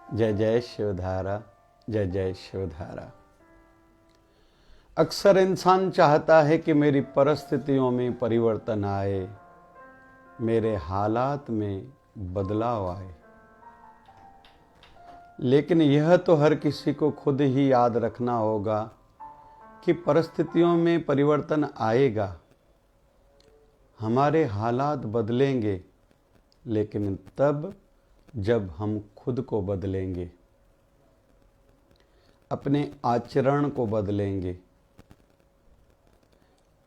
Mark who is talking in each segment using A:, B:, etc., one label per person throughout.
A: जय जय शिवधारा, जय जय शिवधारा। अक्सर इंसान चाहता है कि मेरी परिस्थितियों में परिवर्तन आए, मेरे हालात में बदलाव आए, लेकिन यह तो हर किसी को खुद ही याद रखना होगा कि परिस्थितियों में परिवर्तन आएगा, हमारे हालात बदलेंगे, लेकिन तब जब हम खुद को बदलेंगे, अपने आचरण को बदलेंगे,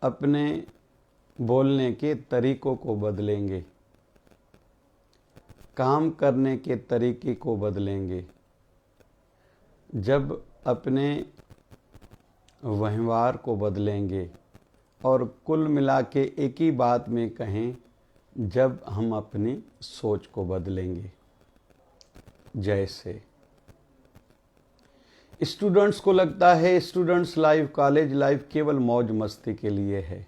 A: अपने बोलने के तरीकों को बदलेंगे, काम करने के तरीके को बदलेंगे, जब अपने व्यवहार को बदलेंगे और कुल मिला के एक ही बात में कहें, जब हम अपनी सोच को बदलेंगे। जैसे स्टूडेंट्स को लगता है स्टूडेंट्स लाइफ, कॉलेज लाइफ केवल मौज मस्ती के लिए है,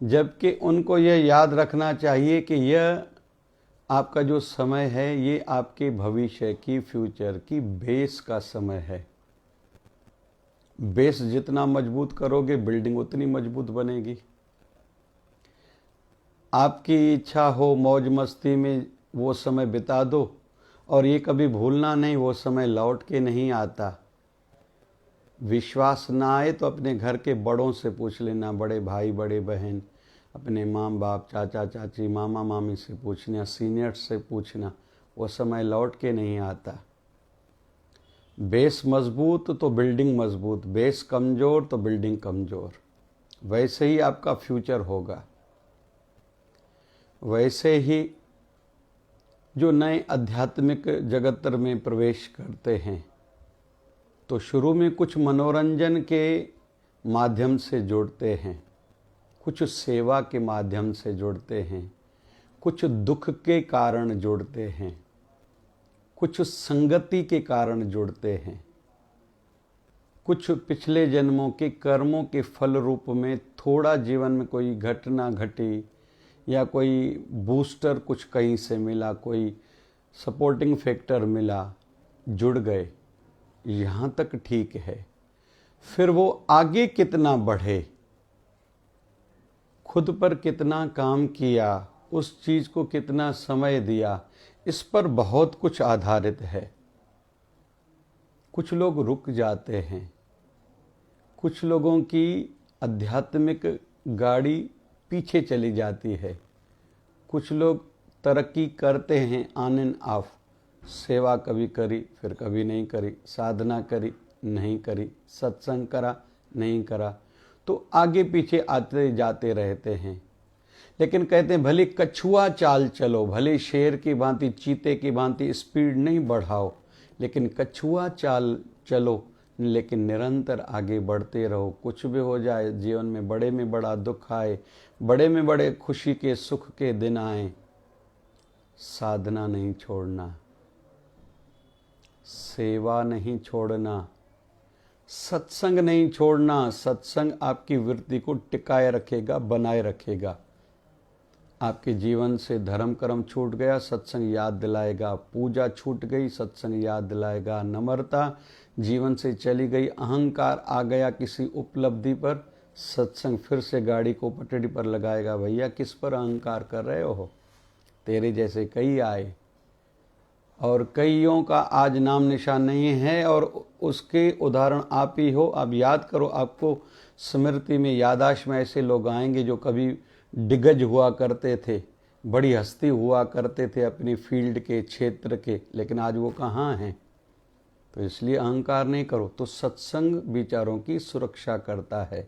A: जबकि उनको यह याद रखना चाहिए कि यह आपका जो समय है ये आपके भविष्य की, फ्यूचर की बेस का समय है। बेस जितना मजबूत करोगे बिल्डिंग उतनी मजबूत बनेगी। आपकी इच्छा हो मौज मस्ती में वो समय बिता दो, और ये कभी भूलना नहीं, वो समय लौट के नहीं आता। विश्वास ना आए तो अपने घर के बड़ों से पूछ लेना, बड़े भाई बड़े बहन, अपने माँ बाप, चाचा चाची, मामा मामी से पूछना, सीनियर्स से पूछना, वो समय लौट के नहीं आता। बेस मजबूत तो बिल्डिंग मजबूत, बेस कमज़ोर तो बिल्डिंग कमज़ोर। वैसे ही आपका फ्यूचर होगा। वैसे ही जो नए आध्यात्मिक जगत में प्रवेश करते हैं तो शुरू में कुछ मनोरंजन के माध्यम से जुड़ते हैं, कुछ सेवा के माध्यम से जुड़ते हैं, कुछ दुख के कारण जुड़ते हैं, कुछ संगति के कारण जुड़ते हैं, कुछ पिछले जन्मों के कर्मों के फल रूप में थोड़ा जीवन में कोई घटना घटी या कोई बूस्टर कुछ कहीं से मिला, कोई सपोर्टिंग फैक्टर मिला, जुड़ गए, यहाँ तक ठीक है। फिर वो आगे कितना बढ़े, खुद पर कितना काम किया, उस चीज़ को कितना समय दिया, इस पर बहुत कुछ आधारित है। कुछ लोग रुक जाते हैं, कुछ लोगों की आध्यात्मिक गाड़ी पीछे चली जाती है, कुछ लोग तरक्की करते हैं ऑन एंड ऑफ। सेवा कभी करी फिर कभी नहीं करी, साधना करी नहीं करी, सत्संग करा नहीं करा, तो आगे पीछे आते जाते रहते हैं। लेकिन कहते हैं भले कछुआ चाल चलो, भले शेर की भांति, चीते की भांति स्पीड नहीं बढ़ाओ, लेकिन कछुआ चाल चलो, लेकिन निरंतर आगे बढ़ते रहो। कुछ भी हो जाए जीवन में बड़ा दुख आए, बड़े में बड़े खुशी के सुख के दिन आए, साधना नहीं छोड़ना, सेवा नहीं छोड़ना, सत्संग नहीं छोड़ना। सत्संग आपकी वृत्ति को टिकाए रखेगा, बनाए रखेगा। आपके जीवन से धर्म कर्म छूट गया, सत्संग याद दिलाएगा। पूजा छूट गई, सत्संग याद दिलाएगा। नम्रता जीवन से चली गई, अहंकार आ गया किसी उपलब्धि पर, सत्संग फिर से गाड़ी को पटड़ी पर लगाएगा। भैया किस पर अहंकार कर रहे हो, तेरे जैसे कई आए और कईयों का आज नाम निशान नहीं है, और उसके उदाहरण आप ही हो। आप याद करो, आपको स्मृति में, यादाश्त में ऐसे लोग आएंगे जो कभी दिग्गज हुआ करते थे, बड़ी हस्ती हुआ करते थे अपनी फील्ड के, क्षेत्र के, लेकिन आज वो कहाँ हैं। तो इसलिए अहंकार नहीं करो। तो सत्संग विचारों की सुरक्षा करता है।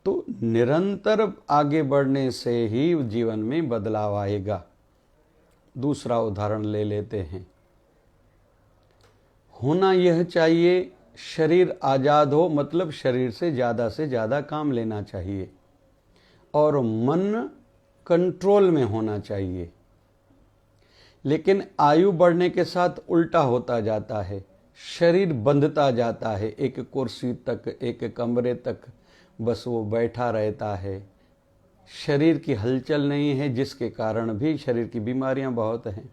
A: तो निरंतर आगे बढ़ने से ही जीवन में बदलाव आएगा। दूसरा उदाहरण ले लेते हैं। होना यह चाहिए शरीर आज़ाद हो, मतलब शरीर से ज़्यादा काम लेना चाहिए, और मन कंट्रोल में होना चाहिए। लेकिन आयु बढ़ने के साथ उल्टा होता जाता है, शरीर बंधता जाता है, एक कुर्सी तक, एक कमरे तक बस वो बैठा रहता है। शरीर की हलचल नहीं है, जिसके कारण भी शरीर की बीमारियां बहुत हैं।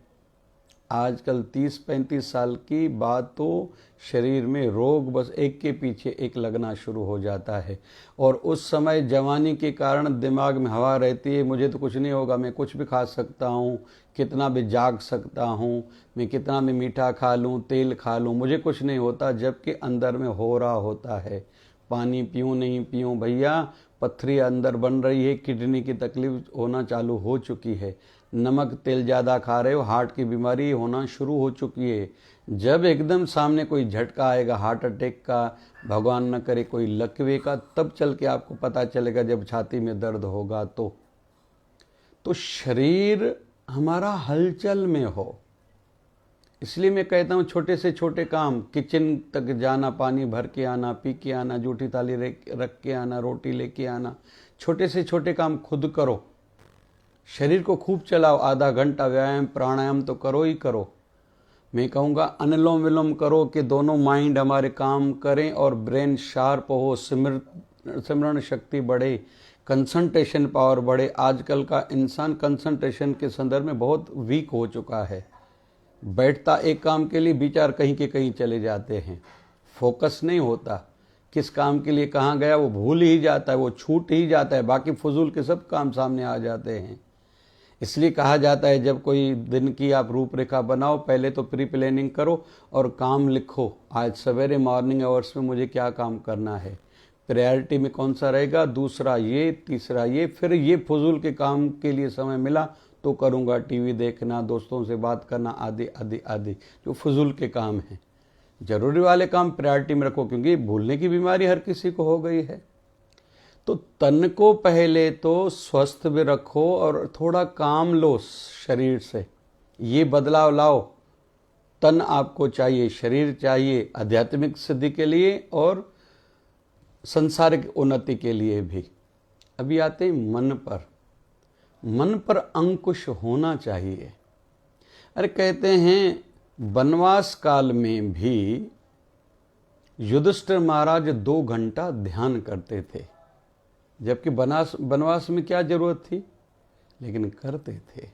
A: आजकल 30-35 साल की बात तो शरीर में रोग बस एक के पीछे एक लगना शुरू हो जाता है। और उस समय जवानी के कारण दिमाग में हवा रहती है, मुझे तो कुछ नहीं होगा, मैं कुछ भी खा सकता हूँ, कितना भी जाग सकता हूँ, मैं कितना भी मीठा खा लूँ, तेल खा लूँ, मुझे कुछ नहीं होता। जबकि अंदर में हो रहा होता है, पानी पीऊँ नहीं पीऊँ भैया, पथरी अंदर बन रही है, किडनी की तकलीफ होना चालू हो चुकी है, नमक तेल ज़्यादा खा रहे हो, हार्ट की बीमारी होना शुरू हो चुकी है। जब एकदम सामने कोई झटका आएगा हार्ट अटैक का, भगवान न करे कोई लकवे का, तब चल के आपको पता चलेगा, जब छाती में दर्द होगा तो शरीर हमारा हलचल में हो। इसलिए मैं कहता हूँ छोटे से छोटे काम, किचन तक जाना, पानी भर के आना, पी के आना, जूठी थाली रख के आना, रोटी लेके आना, छोटे से छोटे काम खुद करो। शरीर को खूब चलाओ, आधा घंटा व्यायाम प्राणायाम तो करो ही करो। मैं कहूँगा अनुलोम विलोम करो कि दोनों माइंड हमारे काम करें और ब्रेन शार्प हो, स्मरण शक्ति बढ़े, कंसंट्रेशन पावर बढ़े। आजकल का इंसान कंसंट्रेशन के संदर्भ में बहुत वीक हो चुका है, बैठता एक काम के लिए विचार कहीं के कहीं चले जाते हैं, फोकस नहीं होता, किस काम के लिए कहाँ गया वो भूल ही जाता है, वो छूट ही जाता है, बाकी फजूल के सब काम सामने आ जाते हैं। इसलिए कहा जाता है जब कोई दिन की आप रूपरेखा बनाओ, पहले तो प्री प्लानिंग करो और काम लिखो, आज सवेरे मॉर्निंग आवर्स में मुझे क्या काम करना है, प्रायोरिटी में कौन सा रहेगा, दूसरा ये, तीसरा ये, फिर ये फजूल के काम के लिए समय मिला तो करूँगा, टीवी देखना, दोस्तों से बात करना, आदि आदि आदि जो फजूल के काम हैं। जरूरी वाले काम प्रायोरिटी में रखो, क्योंकि भूलने की बीमारी हर किसी को हो गई है। तो तन को पहले तो स्वस्थ भी रखो और थोड़ा काम लो शरीर से, ये बदलाव लाओ। तन आपको चाहिए, शरीर चाहिए आध्यात्मिक सिद्धि के लिए और संसारिक उन्नति के लिए भी। अभी आते हैं मन पर। मन पर अंकुश होना चाहिए। अरे कहते हैं वनवास काल में भी युधिष्ठिर महाराज 2 घंटा ध्यान करते थे, जबकि वनवास में क्या जरूरत थी, लेकिन करते थे।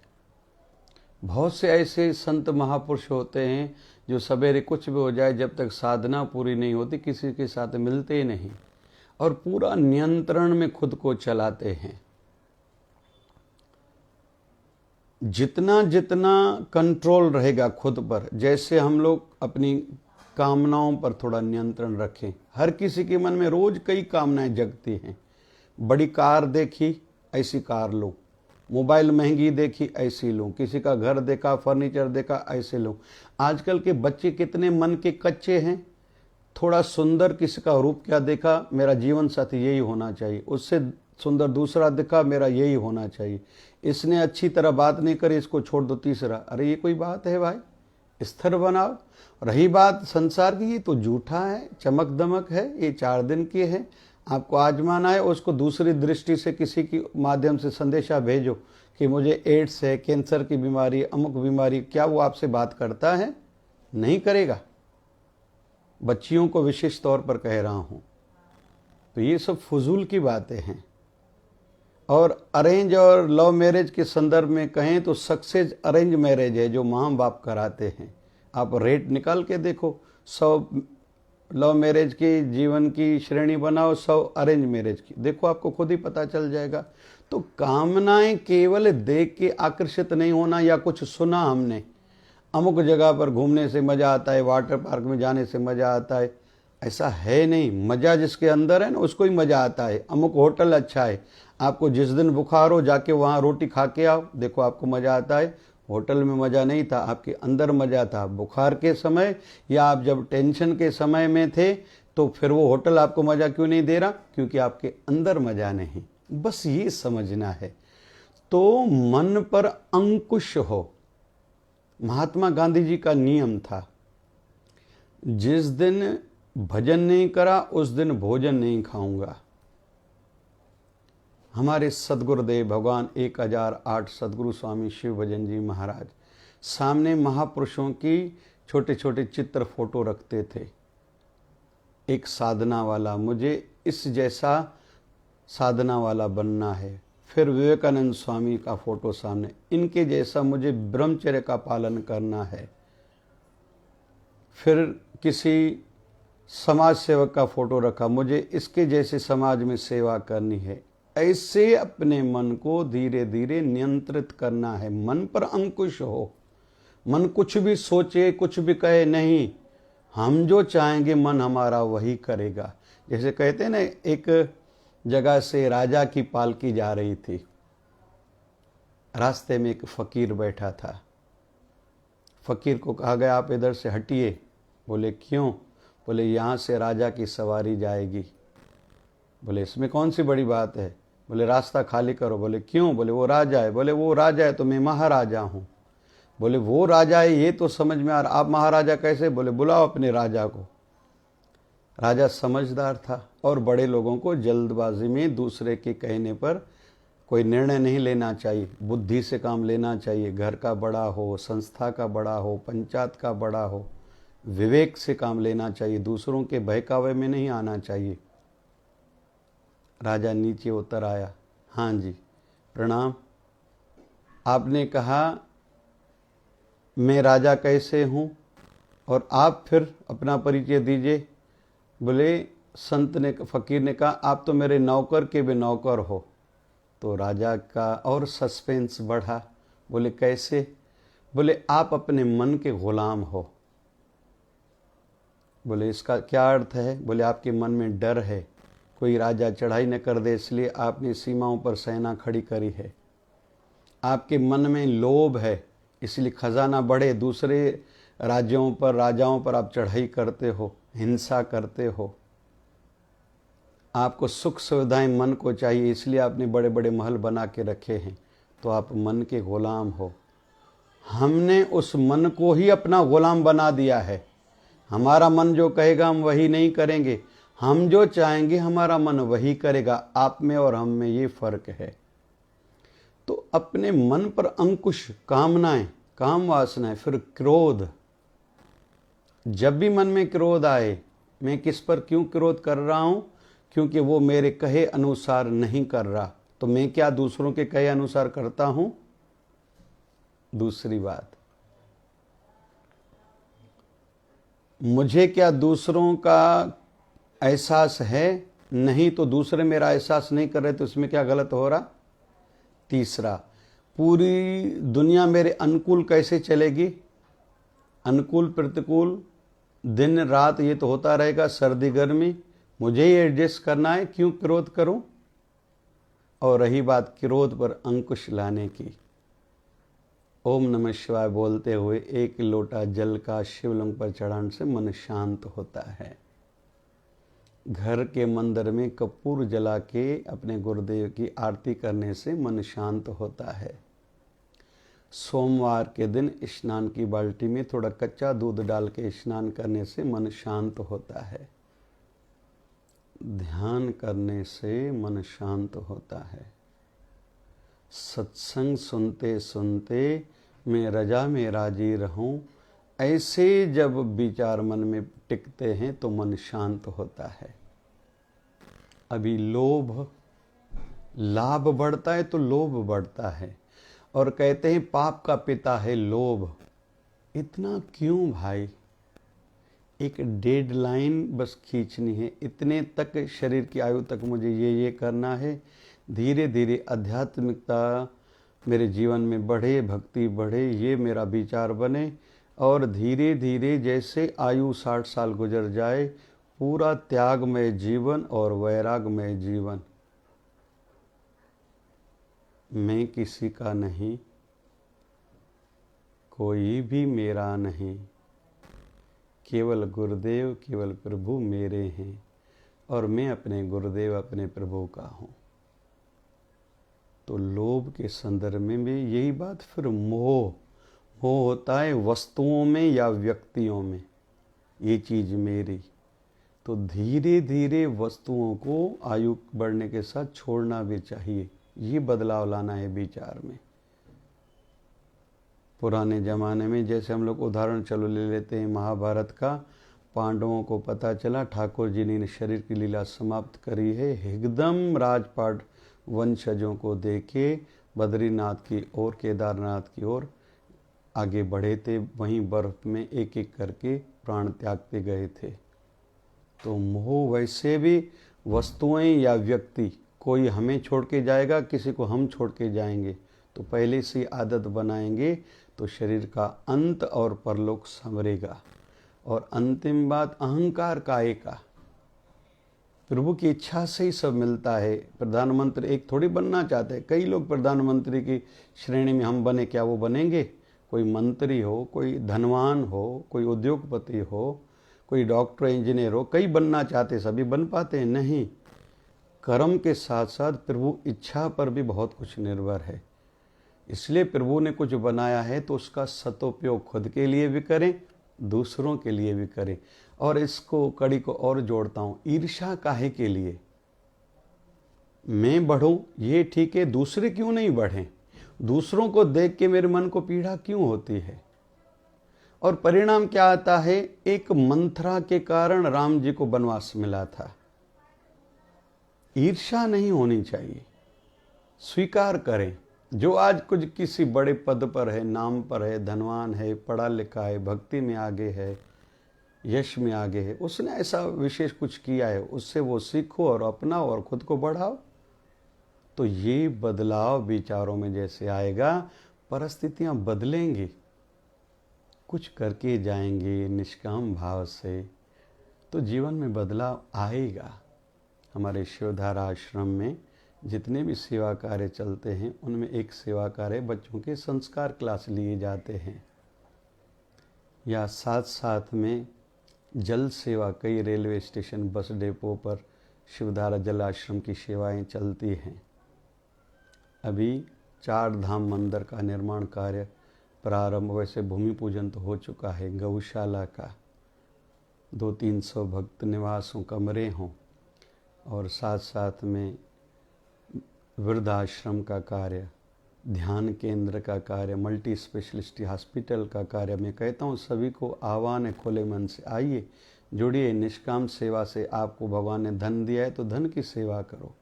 A: बहुत से ऐसे संत महापुरुष होते हैं जो सवेरे कुछ भी हो जाए, जब तक साधना पूरी नहीं होती किसी के साथ मिलते नहीं और पूरा नियंत्रण में खुद को चलाते हैं। जितना जितना कंट्रोल रहेगा खुद पर, जैसे हम लोग अपनी कामनाओं पर थोड़ा नियंत्रण रखें। हर किसी के मन में रोज कई कामनाएं जगती हैं। बड़ी कार देखी, ऐसी कार लो, मोबाइल महंगी देखी, ऐसी लो, किसी का घर देखा, फर्नीचर देखा, ऐसे लो। आजकल के बच्चे कितने मन के कच्चे हैं, थोड़ा सुंदर किसी का रूप क्या देखा, मेरा जीवन साथी यही होना चाहिए, उससे सुंदर दूसरा दिखा, मेरा यही होना चाहिए, इसने अच्छी तरह बात नहीं करी, इसको छोड़ दो, तीसरा। अरे ये कोई बात है भाई, स्थिर बनाओ। रही बात संसार की, ये तो झूठा है, चमक दमक है, ये 4 दिन की है, आपको आजमाना है। उसको दूसरी दृष्टि से किसी के माध्यम से संदेशा भेजो कि मुझे एड्स है, कैंसर की बीमारी, अमुक बीमारी, क्या वो आपसे बात करता है? नहीं करेगा। बच्चियों को विशेष तौर पर कह रहा हूँ। तो ये सब फजूल की बातें हैं। और अरेंज और लव मैरिज के संदर्भ में कहें तो सक्सेस अरेंज मैरिज है जो माँ बाप कराते हैं। आप रेट निकाल के देखो, 100 लव मैरिज की जीवन की श्रेणी बनाओ, 100 अरेंज मैरिज की, देखो आपको खुद ही पता चल जाएगा। तो कामनाएं केवल देख के आकर्षित नहीं होना या कुछ सुना हमने, अमुक जगह पर घूमने से मज़ा आता है, वाटर पार्क में जाने से मज़ा आता है, ऐसा है नहीं। मज़ा जिसके अंदर है ना उसको ही मज़ा आता है। अमुक होटल अच्छा है, आपको जिस दिन बुखार हो जाके वहाँ रोटी खा के आओ, देखो आपको मज़ा आता है। होटल में मज़ा नहीं था, आपके अंदर मज़ा था। बुखार के समय या आप जब टेंशन के समय में थे तो फिर वो होटल आपको मज़ा क्यों नहीं दे रहा? क्योंकि आपके अंदर मज़ा नहीं। बस ये समझना है। तो मन पर अंकुश हो। महात्मा गांधी जी का नियम था, जिस दिन भजन नहीं करा उस दिन भोजन नहीं खाऊंगा। हमारे सदगुरुदेव भगवान 1008 सदगुरु स्वामी शिव भजन जी महाराज सामने महापुरुषों की छोटे छोटे चित्र फोटो रखते थे। एक साधना वाला, मुझे इस जैसा साधना वाला बनना है, फिर विवेकानंद स्वामी का फोटो सामने, इनके जैसा मुझे ब्रह्मचर्य का पालन करना है। फिर किसी समाज सेवक का फोटो रखा, मुझे इसके जैसे समाज में सेवा करनी है। ऐसे अपने मन को धीरे धीरे नियंत्रित करना है। मन पर अंकुश हो। मन कुछ भी सोचे, कुछ भी कहे नहीं, हम जो चाहेंगे मन हमारा वही करेगा। जैसे कहते हैं ना, एक जगह से राजा की पालकी जा रही थी, रास्ते में एक फकीर बैठा था। फकीर को कहा गया आप इधर से हटिए। बोले क्यों? बोले यहाँ से राजा की सवारी जाएगी। बोले इसमें कौन सी बड़ी बात है? बोले रास्ता खाली करो। बोले क्यों? बोले वो राजा है। बोले वो राजा है तो मैं महाराजा हूँ। बोले वो राजा है ये तो समझ में आ रहा, आप महाराजा कैसे? बोले बुलाओ अपने राजा को। राजा समझदार था और बड़े लोगों को जल्दबाजी में दूसरे के कहने पर कोई निर्णय नहीं लेना चाहिए, बुद्धि से काम लेना चाहिए। घर का बड़ा हो, संस्था का बड़ा हो, पंचायत का बड़ा हो, विवेक से काम लेना चाहिए, दूसरों के बहकावे में नहीं आना चाहिए। राजा नीचे उतर आया। हाँ जी प्रणाम, आपने कहा मैं राजा कैसे हूँ और आप फिर अपना परिचय दीजिए। बोले संत ने, फकीर ने कहा आप तो मेरे नौकर के भी नौकर हो। तो राजा का और सस्पेंस बढ़ा। बोले कैसे? बोले आप अपने मन के गुलाम हो। बोले इसका क्या अर्थ है? बोले आपके मन में डर है, कोई राजा चढ़ाई न कर दे, इसलिए आपने सीमाओं पर सेना खड़ी करी है। आपके मन में लोभ है, इसलिए खजाना बढ़े, दूसरे राज्यों पर, राजाओं पर आप चढ़ाई करते हो, हिंसा करते हो। आपको सुख सुविधाएं मन को चाहिए, इसलिए आपने बड़े बड़े महल बना के रखे हैं। तो आप मन के गुलाम हो। हमने उस मन को ही अपना गुलाम बना दिया है। हमारा मन जो कहेगा हम वही नहीं करेंगे, हम जो चाहेंगे हमारा मन वही करेगा। आप में और हम में ये फर्क है। तो अपने मन पर अंकुश, कामनाएं, काम वासनाएं, फिर क्रोध। जब भी मन में क्रोध आए, मैं किस पर क्यों क्रोध कर रहा हूं? क्योंकि वो मेरे कहे अनुसार नहीं कर रहा। तो मैं क्या दूसरों के कहे अनुसार करता हूं? दूसरी बात, मुझे क्या दूसरों का एहसास है? नहीं। तो दूसरे मेरा एहसास नहीं कर रहे तो इसमें क्या गलत हो रहा? तीसरा, पूरी दुनिया मेरे अनुकूल कैसे चलेगी? अनुकूल प्रतिकूल, दिन रात ये तो होता रहेगा, सर्दी गर्मी, मुझे ही एडजस्ट करना है, क्यों क्रोध करूं? और रही बात क्रोध पर अंकुश लाने की, ओम नमः शिवाय बोलते हुए एक लोटा जल का शिवलिंग पर चढ़ाने से मन शांत होता है। घर के मंदिर में कपूर जला के अपने गुरुदेव की आरती करने से मन शांत होता है। सोमवार के दिन स्नान की बाल्टी में थोड़ा कच्चा दूध डाल के स्नान करने से मन शांत होता है। ध्यान करने से मन शांत होता है। सत्संग सुनते सुनते मैं रजा में राजी रहूं, ऐसे जब विचार मन में टिकते हैं तो मन शांत होता है। अभी लोभ, लाभ बढ़ता है तो लोभ बढ़ता है, और कहते हैं पाप का पिता है लोभ। इतना क्यों भाई? एक डेडलाइन बस खींचनी है, इतने तक शरीर की आयु तक मुझे ये करना है। धीरे धीरे आध्यात्मिकता मेरे जीवन में बढ़े, भक्ति बढ़े, ये मेरा विचार बने, और धीरे धीरे जैसे आयु 60 साल गुजर जाए, पूरा त्यागमय जीवन और वैरागमय जीवन। मैं किसी का नहीं, कोई भी मेरा नहीं, केवल गुरुदेव, केवल प्रभु मेरे हैं, और मैं अपने गुरुदेव, अपने प्रभु का हूँ। तो लोभ के संदर्भ में भी यही बात। फिर मोह होता है वस्तुओं में या व्यक्तियों में, ये चीज़ मेरी। तो धीरे धीरे वस्तुओं को आयु बढ़ने के साथ छोड़ना भी चाहिए। ये बदलाव लाना है विचार में। पुराने ज़माने में जैसे हम लोग उदाहरण चलो ले लेते हैं महाभारत का, पांडवों को पता चला ठाकुर जी ने शरीर की लीला समाप्त करी है, एकदम राजपाट वंशजों को देखे बद्रीनाथ की ओर, केदारनाथ की ओर आगे बढ़े थे, वहीं बर्फ में एक एक करके प्राण त्यागते गए थे। तो मोह वैसे भी वस्तुएं या व्यक्ति, कोई हमें छोड़ के जाएगा, किसी को हम छोड़ के जाएंगे, तो पहले से आदत बनाएंगे तो शरीर का अंत और परलोक संवरेगा। और अंतिम बात, अहंकार काहे का? प्रभु की इच्छा से ही सब मिलता है। प्रधानमंत्री एक थोड़ी बनना चाहते हैं, कई लोग प्रधानमंत्री की श्रेणी में हम बने, क्या वो बनेंगे? कोई मंत्री हो, कोई धनवान हो, कोई उद्योगपति हो, कोई डॉक्टर इंजीनियर हो, कई बनना चाहते, सभी बन पाते हैं? नहीं। कर्म के साथ साथ प्रभु इच्छा पर भी बहुत कुछ निर्भर है। इसलिए प्रभु ने कुछ बनाया है तो उसका सदुपयोग खुद के लिए भी करें, दूसरों के लिए भी करें। और इसको कड़ी को और जोड़ता हूँ, ईर्ष्या काहे के लिए? मैं बढ़ूं ये ठीक है, दूसरे क्यों नहीं बढ़ें? दूसरों को देख के मेरे मन को पीड़ा क्यों होती है? और परिणाम क्या आता है? एक मंथरा के कारण राम जी को वनवास मिला था। ईर्ष्या नहीं होनी चाहिए। स्वीकार करें, जो आज कुछ किसी बड़े पद पर है, नाम पर है, धनवान है, पढ़ा लिखा है, भक्ति में आगे है, यश में आगे है, उसने ऐसा विशेष कुछ किया है, उससे वो सीखो और अपनाओ और खुद को बढ़ाओ। तो ये बदलाव विचारों में जैसे आएगा, परिस्थितियां बदलेंगी, कुछ करके जाएंगे निष्काम भाव से, तो जीवन में बदलाव आएगा। हमारे शिवधारा आश्रम में जितने भी सेवा कार्य चलते हैं, उनमें एक सेवा कार्य बच्चों के संस्कार क्लास लिए जाते हैं, या साथ साथ में जल सेवा, कई रेलवे स्टेशन, बस डिपो पर शिवधारा जल आश्रम की सेवाएं चलती हैं। अभी 4 धाम मंदिर का निर्माण कार्य प्रारंभ, वैसे भूमि पूजन तो हो चुका है, गौशाला का 200-300 भक्त निवासों कमरे हों, और साथ साथ में वृद्धाश्रम का कार्य, ध्यान केंद्र का कार्य, मल्टी स्पेशलिस्ट हॉस्पिटल का कार्य। मैं कहता हूँ सभी को आह्वान है, खुले मन से आइए, जुड़िए निष्काम सेवा से। आपको भगवान ने धन दिया है तो धन की सेवा करो,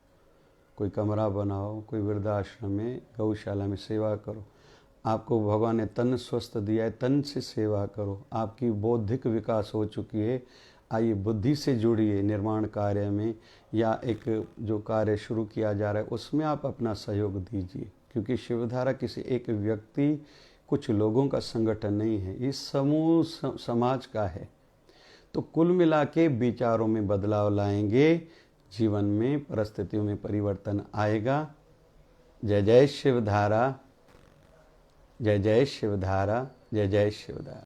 A: कोई कमरा बनाओ, कोई वृद्धाश्रम में, गौशाला में सेवा करो। आपको भगवान ने तन स्वस्थ दिया है, तन से सेवा करो। आपकी बौद्धिक विकास हो चुकी है, आइए बुद्धि से जुड़िए निर्माण कार्य में, या एक जो कार्य शुरू किया जा रहा है उसमें आप अपना सहयोग दीजिए। क्योंकि शिवधारा किसी एक व्यक्ति, कुछ लोगों का संगठन नहीं है, इस समूह समाज का है। तो कुल मिला के विचारों में बदलाव लाएंगे, जीवन में परिस्थितियों में परिवर्तन आएगा। जय जय शिवधारा, जय जय शिवधारा, जय जय शिवधारा।